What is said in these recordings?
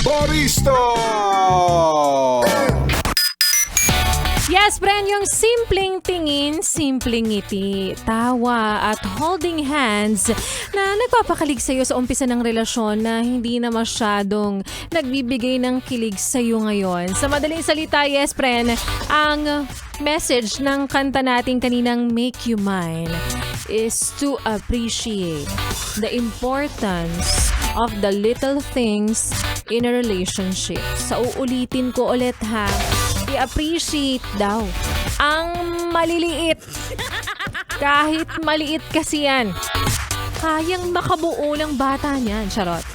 Barista! Yes, friend, yung simpleng tingin, simpleng ngiti, tawa at holding hands na nagpapakalig sa'yo sa umpisa ng relasyon na hindi na masyadong nagbibigay ng kilig sa'yo ngayon. Sa madaling salita, yes, friend, ang message ng kanta natin kaninang Make You Mine is to appreciate the importance of the little things in a relationship. Sa uulitin ko ulit ha, i-appreciate daw ang maliliit. Kahit maliit kasi yan, kayang makabuo ng bata niyan. Charot.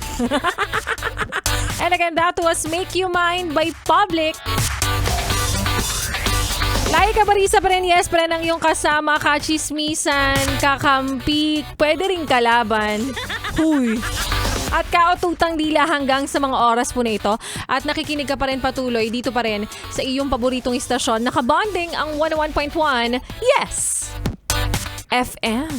And again, that was Make You Mine by Public. Laika Barista pa rin, yes, pa rin ang iyong kasama, kachismisan, kakampi, pwede rin kalaban. Huy. At kaututang dila hanggang sa mga oras po na ito. At nakikinig ka pa rin patuloy dito pa rin sa iyong paboritong istasyon. Nakabonding ang 101.1, yes! FM.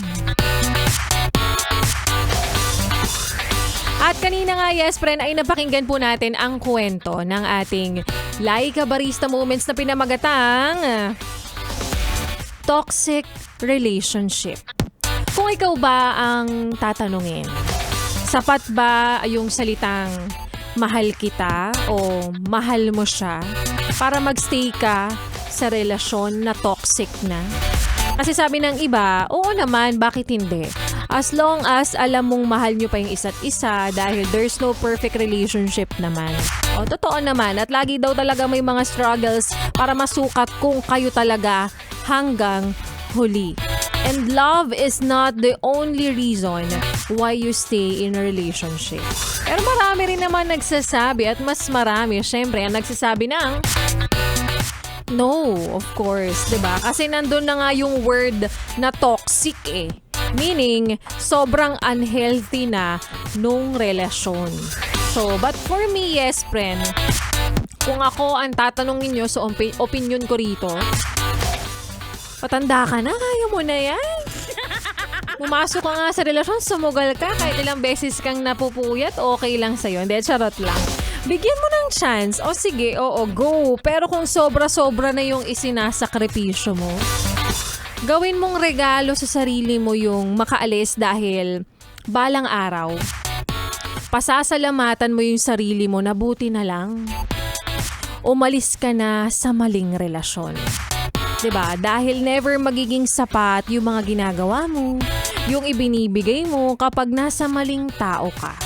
At kanina nga, yes, friend, ay napakinggan po natin ang kwento ng ating Laika Barista Moments na pinamagatang Toxic Relationship. Kung ikaw ba ang tatanungin, sapat ba yung salitang mahal kita o mahal mo siya para magstay ka sa relasyon na toxic na? Kasi sabi ng iba, oo naman, bakit hindi? As long as alam mong mahal nyo pa yung isa't isa dahil there's no perfect relationship naman. O, totoo naman. At lagi daw talaga may mga struggles para masukat kung kayo talaga hanggang huli. And love is not the only reason why you stay in a relationship. Pero marami rin naman nagsasabi at mas marami, syempre, ang nagsasabi ng no, of course, 'di ba? Kasi nandun na nga yung word na toxic eh. Meaning, sobrang unhealthy na nung relasyon. So, but for me, yes, friend, kung ako ang tatanungin nyo sa opinion ko rito, patanda ka na, kaya mo na yan. Pumasok ka nga sa relasyon, sumugal ka, kahit ilang beses kang napupuyat, okay lang sa'yo. Hindi, charot lang. Bigyan mo ng chance. O sige, oo, go. Pero kung sobra-sobra na yung isinasakripisyo mo, gawin mong regalo sa sarili mo yung makaalis dahil balang araw, pasasalamatan mo yung sarili mo na buti na lang umalis ka na sa maling relasyon. 'Di ba? Dahil never magiging sapat yung mga ginagawa mo, yung ibinibigay mo kapag nasa maling tao ka.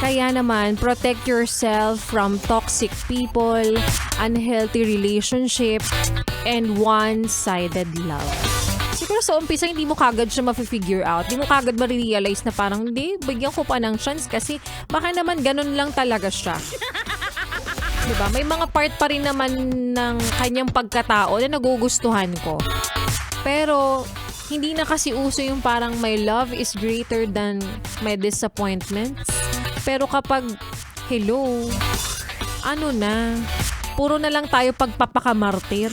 Kaya naman, protect yourself from toxic people, unhealthy relationship, and one-sided love. Siguro sa umpisa, hindi mo kagad siya ma-figure out. Hindi mo kagad ma-realize na parang, hindi, bigyan ko pa ng chance kasi baka naman ganun lang talaga siya. Diba? May mga part pa rin naman ng kanyang pagkatao na nagugustuhan ko. Pero, hindi na kasi uso yung parang my love is greater than my disappointments. Pero kapag, hello, ano na, puro na lang tayo pagpapakamartir.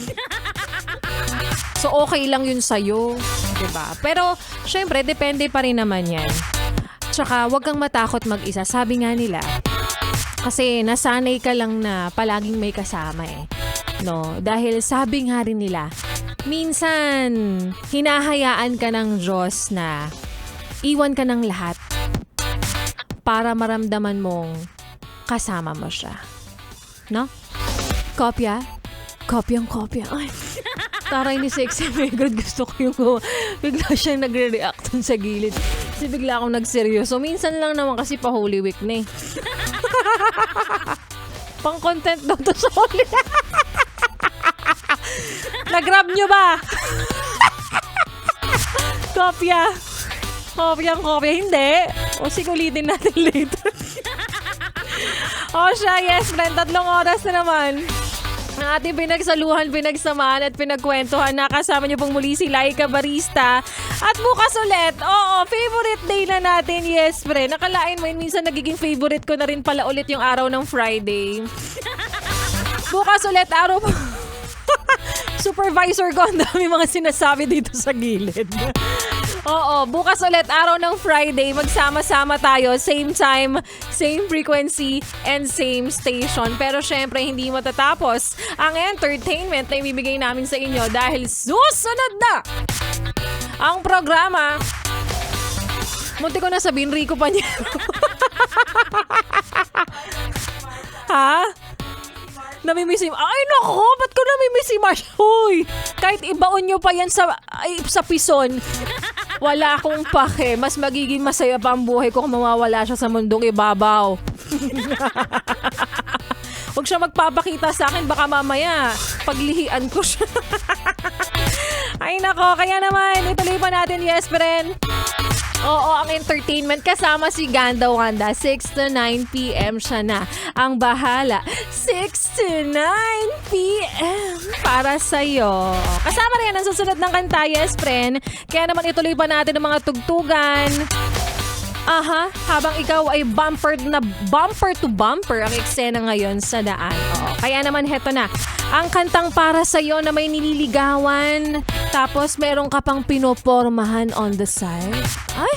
So, okay lang yun sa'yo, diba? Pero, syempre, depende pa rin naman yan. Tsaka, wag kang matakot mag-isa. Sabi nga nila, kasi nasanay ka lang na palaging may kasama eh. No? Dahil sabi nga rin nila, minsan, hinahayaan ka ng Diyos na iwan ka ng lahat para maramdaman mong kasama mo siya. No? Kopya? Kopyang-kopya. Ay, taray ni Sexy. My God, gusto ko yung bigla siyang nagre-react dun sa gilid. Kasi bigla akong nagseryoso. Minsan lang naman kasi pa Holy Week na eh. Pang-content daw to sa Holy Nag-grab nyo ba? Kopya. Kopyang-kopya. Hindi. O sige, ulitin natin later. O siya, yes, friend. 3 oras na naman. Ang ating pinagsaluhan, pinagsamahan at pinagkwentuhan. Nakasama niyo pong muli si Laika Barista. At bukas ulit, oo, favorite day na natin. Yes, pre. Nakalain mo yun, minsan nagiging favorite ko na rin pala ulit yung araw ng Friday. Bukas ulit, araw pa. Supervisor ko, ang dami mga sinasabi dito sa gilid. Oo, bukas ulit araw ng Friday, magsama-sama tayo, same time, same frequency, and same station. Pero syempre, hindi matatapos ang entertainment na ibibigay namin sa inyo dahil susunod na ang programa. Munti ko na sabihin, Rico pa niya. Ha? Namimiss si... Ay, nako! Ba't ko namimiss si Marsh? Hoy! Kahit ibaon nyo pa yan sa pison, wala akong pake. Mas magiging masaya pa ang buhay ko kung mawawala siya sa mundong ibabaw. Huwag siya magpapakita sa akin, baka mamaya paglihian ko siya. Ay, nako! Kaya naman, ituloy pa natin, yes, friend. Oo, ang entertainment kasama si Ganda Wanda. 6 to 9 p.m. siya na ang bahala. 6 to 9 p.m. para sa'yo. Kasama rin ang susunod ng kanta, yes, friend. Kaya naman ituloy pa natin ang mga tugtugan. Aha, habang ikaw ay bumper to bumper ang eksena ngayon sa daan. Oo, kaya naman heto na. Ang kantang para sa'yo na may nililigawan, tapos meron ka pang pinopormahan on the side. Ay,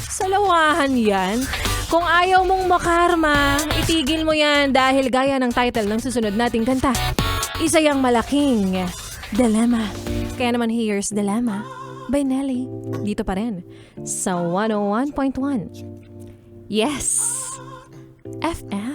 salawahan yan. Kung ayaw mong makarma, itigil mo yan dahil gaya ng title ng susunod nating kanta. Isa yang malaking dilemma. Kaya naman here's Dilemma by Nelly. Dito pa rin sa 101.1. Yes! FM.